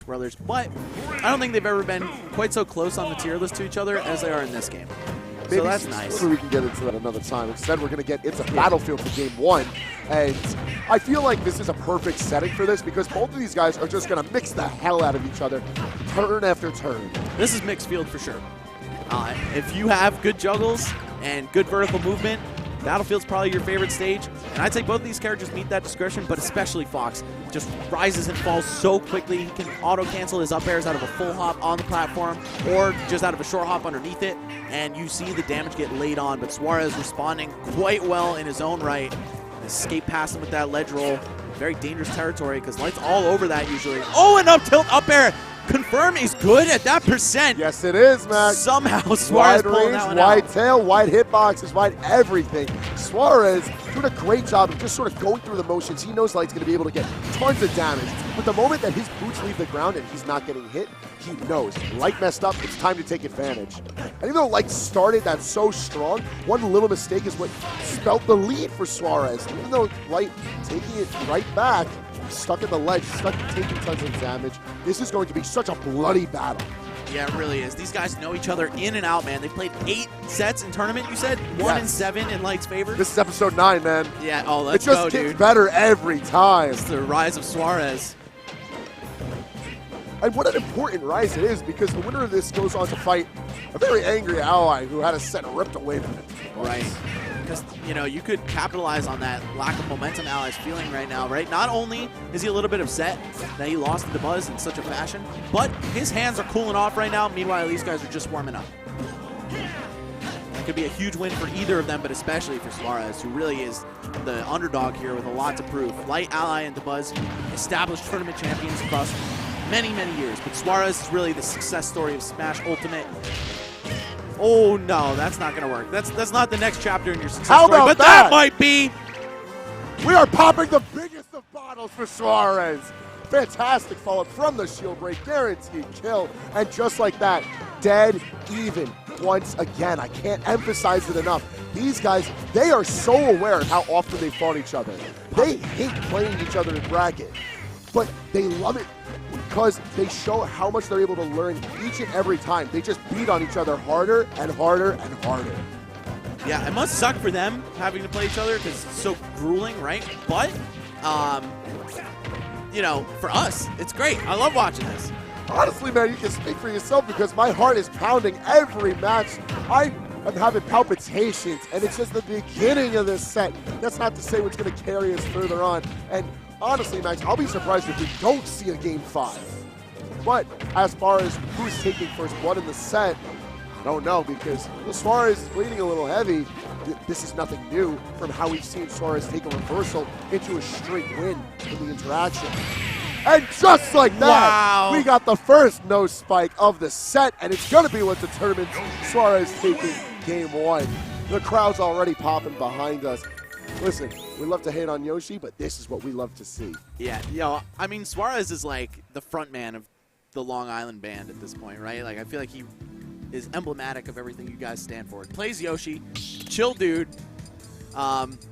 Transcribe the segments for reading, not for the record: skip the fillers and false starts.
brothers, but I don't think they've ever been quite so close on the tier list to each other as they are in this game. Maybe so that's nice. Maybe we can get into that another time. Instead, we're going to get into Battlefield for Game 1. And I feel like this is a perfect setting for this because both of these guys are just going to mix the hell out of each other turn after turn. This is mixed field for sure. If you have good juggles and good vertical movement, Battlefield's probably your favorite stage. And I'd say both of these characters meet that description, but especially Fox just rises and falls so quickly. He can auto-cancel his up airs out of a full hop on the platform or just out of a short hop underneath it, and you see the damage get laid on. But Suarez responding quite well in his own right. Escape past him with that ledge roll. Very dangerous territory because Light's all over that usually. Oh, and up tilt up air. Confirm he's good at that percent. Yes, it is, Max. Somehow Suarez pulling that one out. Wide tail, wide hitboxes, wide everything. Suarez doing a great job of just sort of going through the motions. He knows Light's going to be able to get tons of damage. But the moment that his boots leave the ground and he's not getting hit, he knows Light messed up. It's time to take advantage. And even though Light started that so strong, one little mistake is what spelt the lead for Suarez. Even though Light taking it right back, stuck in the ledge, stuck taking tons of damage. This is going to be such a bloody battle. Yeah, it really is. These guys know each other in and out, man. They played 8 sets in tournament, you said? 1 and 7 in Light's favor? This is episode 9, man. Yeah, oh, let's go, dude. It just gets better every time. It's the rise of Suarez. And what an important rise it is because the winner of this goes on to fight a very angry ally who had a set ripped away from him. Right. Because, you know, you could capitalize on that lack of momentum Ally's feeling right now, right? Not only is he a little bit upset that he lost to the Buzz in such a fashion, but his hands are cooling off right now. Meanwhile, these guys are just warming up. That could be a huge win for either of them, but especially for Suarez, who really is the underdog here with a lot to prove. Light, Ally, and the Buzz, established tournament champions across many, many years. But Suarez is really the success story of Smash Ultimate. Oh, no, that's not going to work. That's not the next chapter in your success story, but that might be. We are popping the biggest of bottles for Suarez. Fantastic follow-up from the shield break, guaranteed kill, and just like that, dead even once again. I can't emphasize it enough. These guys, they are so aware of how often they fought each other. They hate playing each other in bracket, but they love it because they show how much they're able to learn each and every time. They just beat on each other harder and harder and harder. Yeah, it must suck for them having to play each other because it's so grueling, right? But, you know, for us, it's great. I love watching this. Honestly, man, you can speak for yourself because my heart is pounding every match. I am having palpitations, and it's just the beginning of this set. That's not to say what's going to carry us further on. And honestly, Max, I'll be surprised if we don't see a Game 5. But as far as who's taking first blood in the set, I don't know, because Suarez is bleeding a little heavy. This is nothing new from how we've seen Suarez take a reversal into a straight win in the interaction. And just like that, we got the first no spike of the set, and it's going to be what determines Suarez taking Game 1. The crowd's already popping behind us. Listen, we love to hate on Yoshi, but this is what we love to see. Yeah, you know, I mean, Suarez is like the front man of the Long Island band at this point, right? Like, I feel like he is emblematic of everything you guys stand for. Plays Yoshi, chill dude.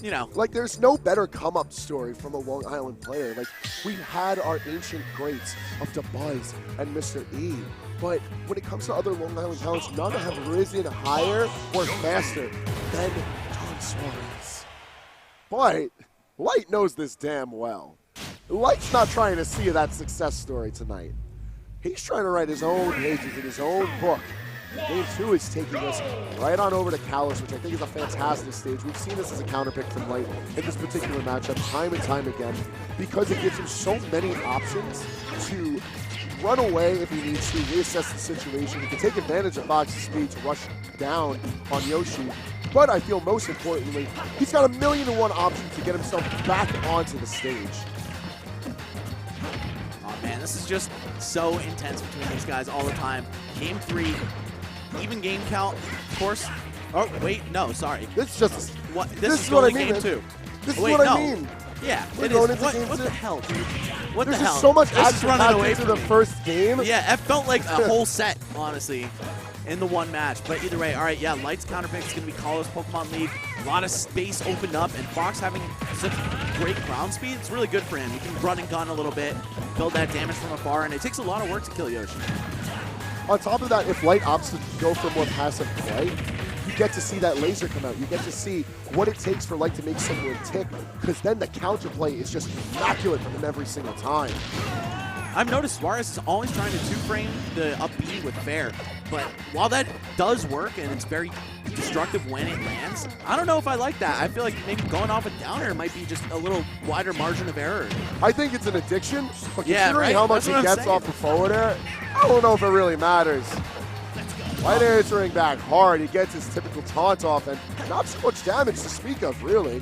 You know, like there's no better come-up story from a Long Island player. Like we had our ancient greats of DeBuzz and Mr. E, but when it comes to other Long Island talents, none have risen higher or faster than John Suarez. But Light knows this damn well. Light's not trying to see that success story tonight. He's trying to write his own pages in his own book. Game 2 is taking us right on over to Kalos, which I think is a fantastic stage. We've seen this as a counterpick from Light in this particular matchup time and time again because it gives him so many options to run away if he needs to, reassess the situation. He can take advantage of Fox's speed to rush down on Yoshi. But I feel most importantly, he's got 1,000,001 options to get himself back onto the stage. Oh man, this is just so intense between these guys all the time. Game 3. Even game count, of course. Oh, wait, no, sorry. This is just... What? This is what I mean, game 2. This is what I mean. Yeah, it is. What the hell, dude? What the hell? There's so much action running away into the first game. Yeah, it felt like a whole set, honestly, in the one match. But either way, all right, yeah, Light's counterpick is going to be Kalos Pokemon League. A lot of space opened up, and Fox having such great ground speed, it's really good for him. He can run and gun a little bit. build that damage from afar, and it takes a lot of work to kill Yoshi. On top of that, if Light opts to go for more passive play, you get to see that laser come out. You get to see what it takes for Light to make someone tick, because then the counterplay is just immaculate from him every single time. I've noticed Suarez is always trying to two-frame the up B with fair, but while that does work and it's very destructive when it lands, I don't know if I like that. I feel like maybe going off a downer might be just a little wider margin of error. I think it's an addiction, but Yeah, considering right? how much That's he what I'm gets saying. off the forward air, I don't know if it really matters. Light answering back hard, he gets his typical taunt off, and not so much damage to speak of, really.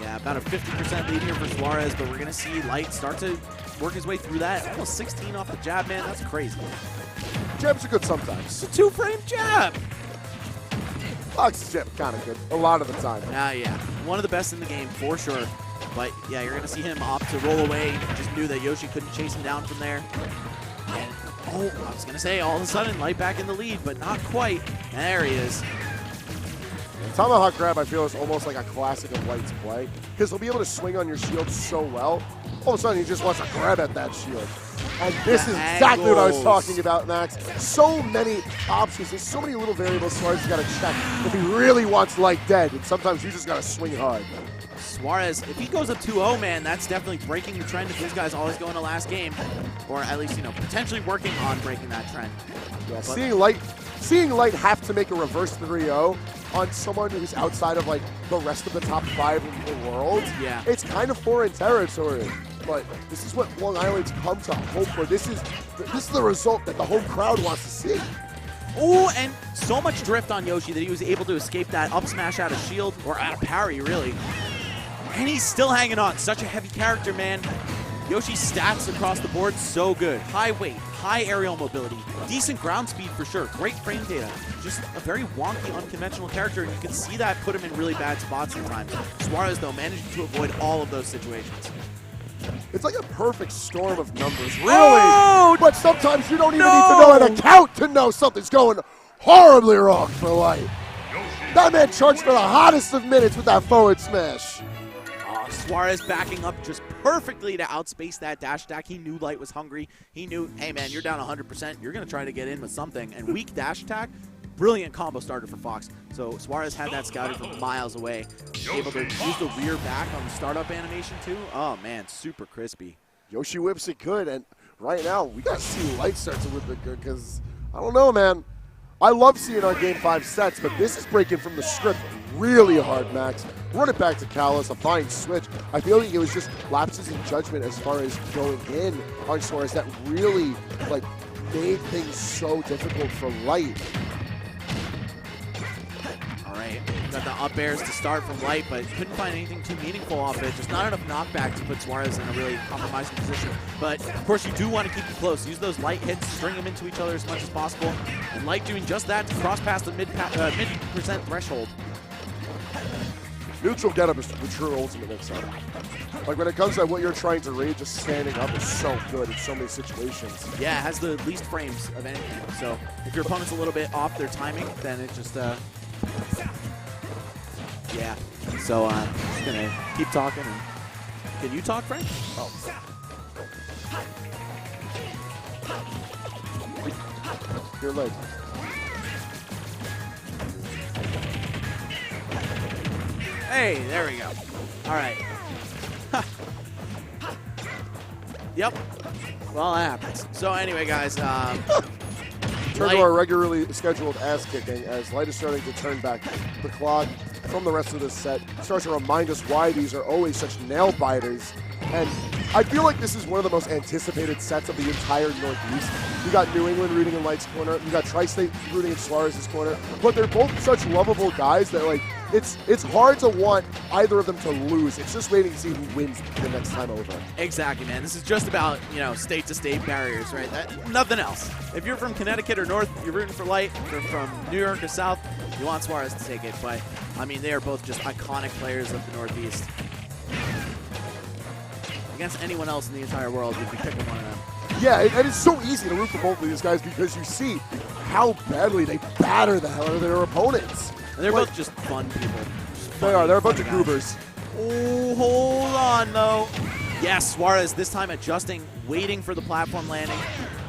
Yeah, about a 50% lead here for Suarez, but we're going to see Light start to work his way through that. Almost 16 off the jab, man. That's crazy. Jabs are good sometimes. It's a two-frame jab. Fox's jab kind of good, a lot of the time. Yeah. One of the best in the game, for sure. But, yeah, you're going to see him opt to roll away. Just knew that Yoshi couldn't chase him down from there. And, oh, I was going to say, all of a sudden, Light back in the lead, but not quite. There he is. Tomahawk grab, I feel, is almost like a classic of Light's play, because he'll be able to swing on your shield so well. All of a sudden, he just wants to grab at that shield. And this is exactly what I was talking about, Max. So many options. There's so many little variables Suarez has got to check if he really wants Light dead. And sometimes you just got to swing hard. Suarez, if he goes up 2-0, man, that's definitely breaking the trend if these guys always go in the last game. Or at least, potentially working on breaking that trend. Yeah, seeing Light have to make a reverse 3-0 on someone who's outside of, like, the rest of the top 5 in the world, yeah, it's kind of foreign territory. But this is what Long Island's come to hope for. This is the result that the home crowd wants to see. Oh, and so much drift on Yoshi that he was able to escape that up smash out of shield, or out of parry, really. And he's still hanging on. Such a heavy character, man. Yoshi's stats across the board, so good. High weight, high aerial mobility, decent ground speed for sure, great frame data. Just a very wonky, unconventional character, and you can see that put him in really bad spots sometimes. Suarez, though, managing to avoid all of those situations. It's like a perfect storm of numbers, really. Oh! But sometimes you don't even need to know an account to know something's going horribly wrong for Light. That man charged for the hottest of minutes with that forward smash. Suarez backing up just perfectly to outspace that dash attack. He knew Light was hungry. He knew, hey man, you're down 100%. You're going to try to get in with something. And weak dash attack, brilliant combo starter for Fox. So Suarez had that scouted from miles away. Able to use the rear back on the startup animation too. Oh man, super crispy. Yoshi whips it good, and right now we got to see Light start to whip it good, because I don't know, man. I love seeing our Game 5 sets, but this is breaking from the script really hard, Max. Run it back to Callis, a fine switch. I feel like it was just lapses in judgment as far as going in on Suarez that really, like, made things so difficult for Light. All right, got the up airs to start from Light, but couldn't find anything too meaningful off it. Just not enough knockback to put Suarez in a really compromising position. But, of course, you do want to keep it close.Use those Light hits, string them into each other as much as possible. And Light doing just that to cross past the mid-percent threshold. Neutral getup is the true ultimate next time. Like, when it comes to what you're trying to read, just standing up is so good in so many situations. Yeah, it has the least frames of anything. So if your opponent's a little bit off their timing, then it just, yeah. So I'm just going to keep talking. And can you talk, Frank? Oh. Your leg. Hey, there we go. All right. Yep. Well, that happens. So anyway, guys. Turn to our regularly scheduled ass kicking as Light is starting to turn back the clock from the rest of this set. Starts to remind us why these are always such nail biters. And I feel like this is one of the most anticipated sets of the entire Northeast. You got New England rooting in Light's corner. You got Tri-State rooting in Suarez's corner. But they're both such lovable guys that, like, it's hard to want either of them to lose. It's just waiting to see who wins the next time over. Exactly, man. This is just about, state-to-state barriers, right? Nothing else. If you're from Connecticut or North, you're rooting for Light. If you're from New York or South, you want Suarez to take it. But, I mean, they are both just iconic players of the Northeast. Against anyone else in the entire world, you'd be picking one of them. Yeah, and it's so easy to root for both of these guys because you see how badly they batter the hell out of their opponents. And they're both just fun people. They are. They're a bunch of goobers. Oh, hold on, though. Yes, Suarez this time adjusting, waiting for the platform landing.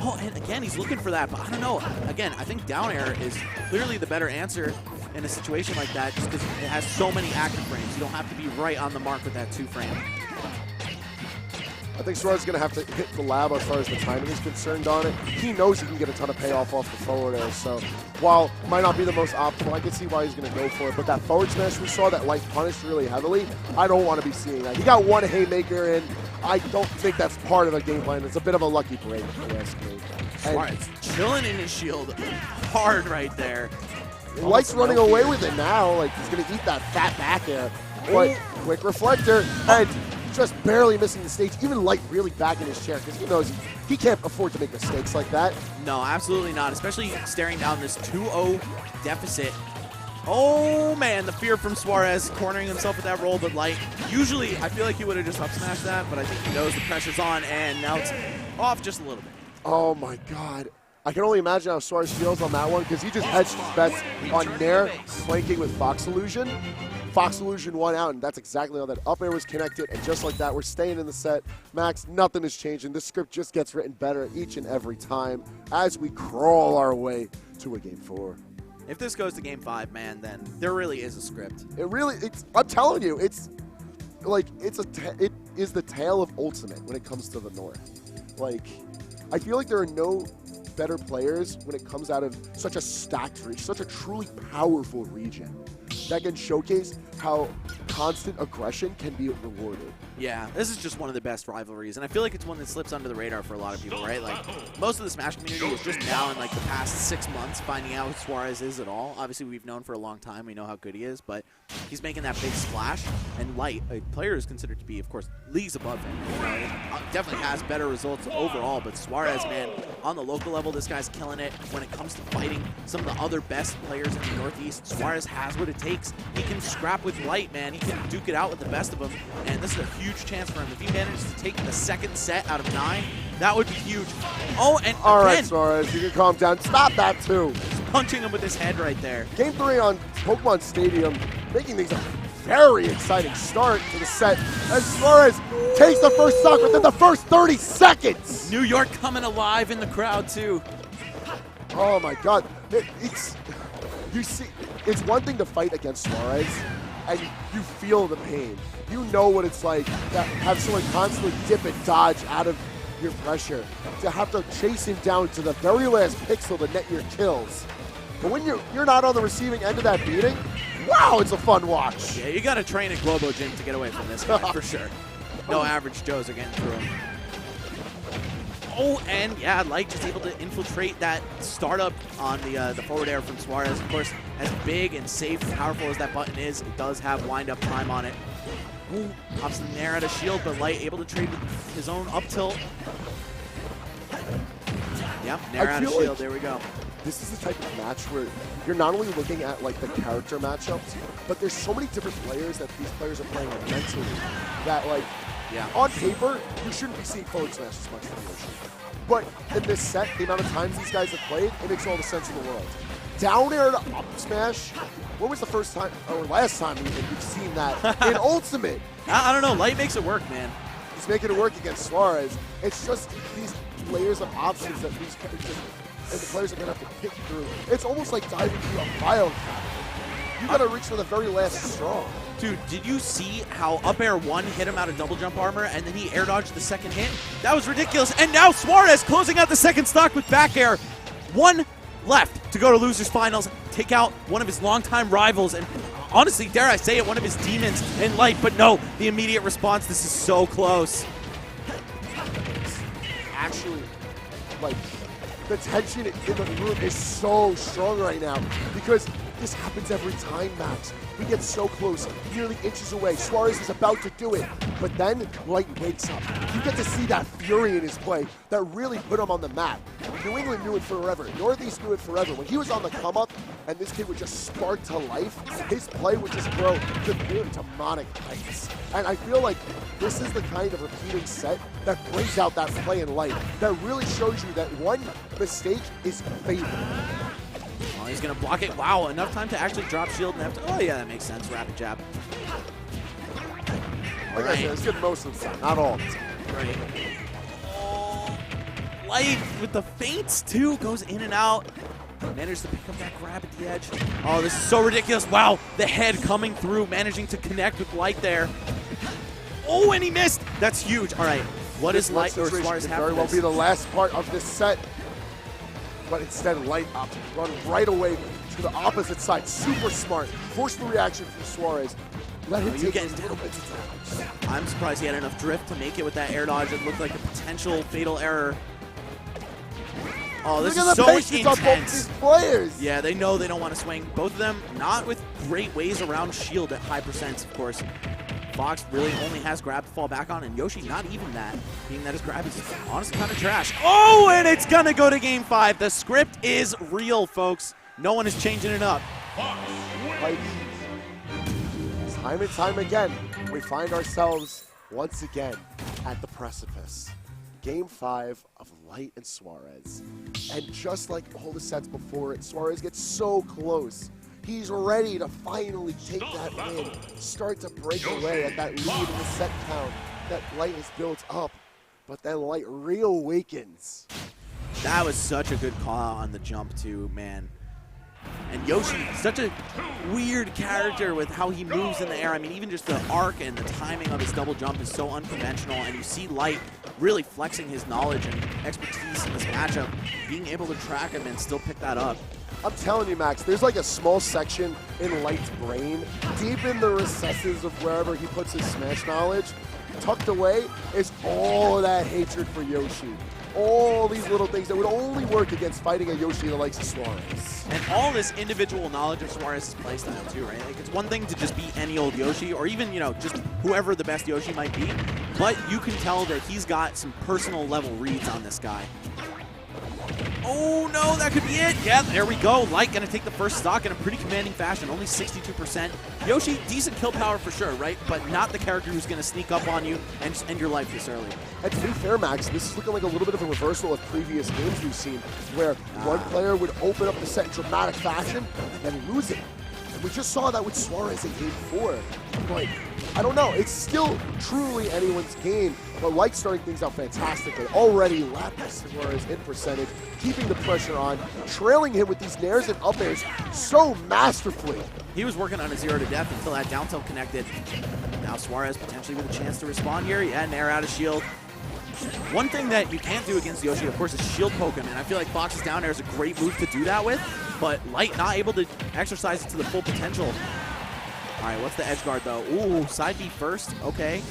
Oh, and again, he's looking for that, but I don't know. Again, I think down air is clearly the better answer in a situation like that, just because it has so many active frames. You don't have to be right on the mark with that 2 frame. I think Suarez is going to have to hit the lab as far as the timing is concerned on it. He knows he can get a ton of payoff off the forward air, so while it might not be the most optimal, I can see why he's going to go for it. But that forward smash we saw that Light punished really heavily, I don't want to be seeing that. He got 1 haymaker in. I don't think that's part of a game plan. It's a bit of a lucky break, if you ask me. Suarez chilling in his shield hard right there. Light's running away with it now. Like, he's going to eat that fat back air. But quick reflector, and just barely missing the stage. Even Light really back in his chair because he knows he can't afford to make mistakes like that. No, absolutely not, especially staring down this 2-0 deficit. Oh, man, the fear from Suarez cornering himself with that roll, but Light, usually I feel like he would have just up smashed that, but I think he knows the pressure's on, and now it's off just a little bit. Oh, my God. I can only imagine how Suarez feels on that one because he just hedged his bets on Nair flanking with Fox Illusion. Fox Illusion won out, and that's exactly how that up air was connected, and just like that, we're staying in the set. Max, nothing is changing. This script just gets written better each and every time as we crawl our way to a Game 4. If this goes to Game 5, man, then there really is a script. I'm telling you, it is the tale of Ultimate when it comes to the North. Like, I feel like there are no better players when it comes out of such a stacked region, such a truly powerful region that can showcase how constant aggression can be rewarded. Yeah, this is just one of the best rivalries, and I feel like it's one that slips under the radar for a lot of people, right? Like, most of the Smash community is just now in, like, the past 6 months finding out who Suarez is at all. Obviously, we've known for a long time. We know how good he is, but he's making that big splash, and Light, a player is considered to be, of course, leagues above him. You know, it definitely has better results overall, but Suarez, man, on the local level, this guy's killing it. When it comes to fighting some of the other best players in the Northeast, Suarez has what it takes. He can scrap with Light, man. He can duke it out with the best of them, and this is a huge chance for him. If he manages to take the second set out of 9, that would be huge. Oh, and all right, again, Suarez, you can calm down. Stop that, too. He's punching him with his head right there. Game 3 on Pokemon Stadium, making things a very exciting start to the set. And Suarez takes the first stock within the first 30 seconds. New York coming alive in the crowd, too. Oh, my God. It's one thing to fight against Suarez, and you feel the pain. You know what it's like to have someone constantly dip and dodge out of your pressure, to have to chase him down to the very last pixel to net your kills. But when you're not on the receiving end of that beating, wow, it's a fun watch. Yeah, you got to train at Globo Gym to get away from this guy, for sure. No average Joes are getting through him. Oh, and yeah, Light just able to infiltrate that startup on the forward air from Suarez. Of course, as big and safe and powerful as that button is, it does have wind-up time on it. Ooh, pops the Nair out of shield, but Light able to trade with his own up tilt. Yep, Nair out of shield, there we go. This is the type of match where you're not only looking at like the character matchups, but there's so many different players that these players are playing mentally that, like, on paper, you shouldn't be seeing forward smash as much from Yoshi. But in this set, the amount of times these guys have played, it makes all the sense in the world. Down air to up smash, when was the first time, or last time we've seen that in Ultimate? I don't know, Light makes it work, man. He's making it work against Suarez. It's just these layers of options that these characters and the players are going to have to pick through. It's almost like diving through a file cabinet. You got to reach for the very last straw. Dude, did you see how up air 1 hit him out of double jump armor and then he air dodged the second hit? That was ridiculous. And now Suarez closing out the second stock with back air. 1 left to go to losers finals, take out one of his longtime rivals, and honestly, dare I say it, one of his demons in Light. But no, the immediate response, this is so close. Actually, like, the tension in the room is so strong right now because this happens every time, Max. We get so close, nearly inches away. Suarez is about to do it, but then Light wakes up. You get to see that fury in his play that really put him on the map. New England knew it forever. Northeast knew it forever. When he was on the come-up and this kid would just spark to life, his play would just grow to very demonic heights. And I feel like this is the kind of repeating set that brings out that play in Light, that really shows you that one mistake is fatal. Oh, he's going to block it. Wow, enough time to actually drop shield and have to... Oh, yeah, that makes sense. Rapid jab. Like I said, it's good most of the time, not all the time. Right. Oh, Light with the feints, too, goes in and out. Managed to pick up that grab at the edge. Oh, this is so ridiculous. Wow, the head coming through, managing to connect with Light there. Oh, and he missed. That's huge. All right, what is Light or Suarez have? Very well be the last part of this set. But instead, Light opted to run right away to the opposite side. Super smart. Forced the reaction from Suarez. Let him take a little bit of damage. I'm surprised he had enough drift to make it with that air dodge. It looked like a potential fatal error. Oh, this is so intense. On both these players. Yeah, they know they don't want to swing. Both of them not with great ways around shield at high percents, of course. Fox really only has grab to fall back on, and Yoshi not even that, being that his grab is honestly kind of trash. Oh, and it's going to go to Game 5. The script is real, folks. No one is changing it up. Like, time and time again, we find ourselves once again at the precipice. Game 5 of Light and Suarez. And just like all the sets before it, Suarez gets so close. He's ready to finally take that win, start to break away at that lead in the set count that Light has built up. But then Light reawakens. That was such a good call out on the jump too, man. And Yoshi, such a weird character with how he moves in the air. I mean, even just the arc and the timing of his double jump is so unconventional, and you see Light really flexing his knowledge and expertise in this matchup, being able to track him and still pick that up. I'm telling you, Max, there's like a small section in Light's brain, deep in the recesses of wherever he puts his Smash knowledge, tucked away is all of that hatred for Yoshi. All these little things that would only work against fighting a Yoshi that likes Suarez. And all this individual knowledge of Suarez's playstyle too, right? Like, it's one thing to just be any old Yoshi, or even, you know, just whoever the best Yoshi might be, but you can tell that he's got some personal level reads on this guy. Oh no, that could be it. Yeah, there we go. Light gonna take the first stock in a pretty commanding fashion, only 62%. Yoshi, decent kill power for sure, right? But not the character who's gonna sneak up on you and just end your life this early. And to be fair, Max, this is looking like a little bit of a reversal of previous games we've seen, where one player would open up the set in dramatic fashion and then lose it. And we just saw that with Suarez in Game 4. But I don't know, it's still truly anyone's game, but Light starting things out fantastically. Already lapping Suarez in percentage, keeping the pressure on, trailing him with these nairs and up airs so masterfully. He was working on a 0 to death until that down tilt connected. Now Suarez potentially with a chance to respond here. Yeah, nair out of shield. One thing that you can't do against Yoshi, of course, is shield poke him, and I feel like Fox's down air is a great move to do that with, but Light not able to exercise it to the full potential. All right, what's the edge guard, though? Ooh, side B first. Okay.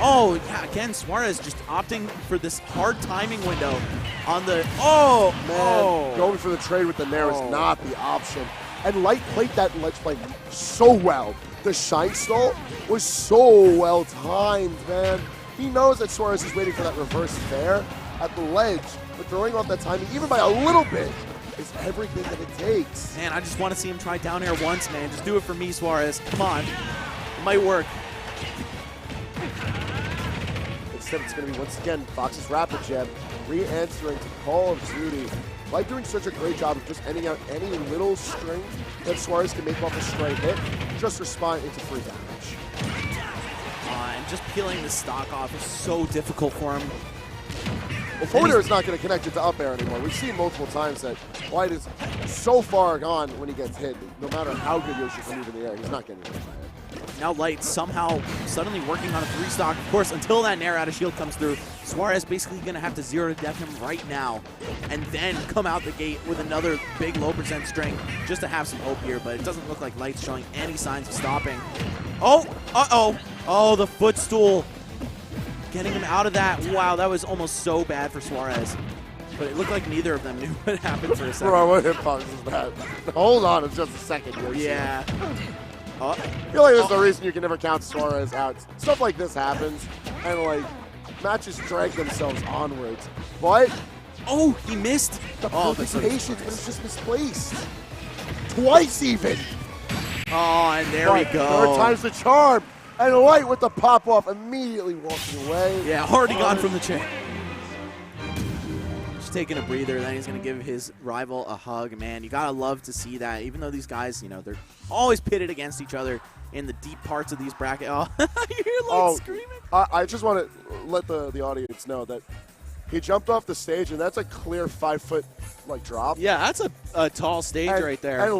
Oh, yeah, again, Suarez just opting for this hard timing window on the... Oh, man, going for the trade with the nair is not the option. And Light played that ledge play so well. The shine stall was so well timed, man. He knows that Suarez is waiting for that reverse fair at the ledge, but throwing off that timing, even by a little bit, is everything that it takes. Man, I just want to see him try down air once, man. Just do it for me, Suarez. Come on. It might work. Instead, it's going to be, once again, Fox's Rapid Gem, re-answering to Call of Duty. Light doing such a great job of just ending out any little string that Suarez can make off a straight hit, just respond into free damage. And just peeling the stock off is so difficult for him. Well, forward air is not going to connect it to up air anymore. We've seen multiple times that Light is so far gone when he gets hit. No matter how good Yoshi can move in the air, he's not getting hit by it. Now Light somehow suddenly working on a 3-stock. Of course, until that nair out of shield comes through, Suarez basically going to have to 0 to death him right now and then come out the gate with another big low percent string just to have some hope here, but it doesn't look like Light's showing any signs of stopping. Oh, uh-oh. Oh, the footstool. Getting him out of that. Wow, that was almost so bad for Suarez. But it looked like neither of them knew what happened for a second. Bro, what hitbox is that? Hold on just a second, Yoshi. Yeah. I feel like there's no reason you can never count Suarez out. Stuff like this happens, and like matches drag themselves onwards. But oh, he missed. The perfect patience, but it's just misplaced. Twice even. Oh, and there we go. Third time's the charm. And Light with the pop-off immediately walking away. Yeah, already gone from the chair. Just taking a breather, then he's going to give his rival a hug. Man, you got to love to see that. Even though these guys, you know, they're always pitted against each other in the deep parts of these brackets. Oh, you hear Lloyd screaming? I just want to let the audience know that he jumped off the stage, and that's a clear 5-foot drop. Yeah, that's a tall stage right there. And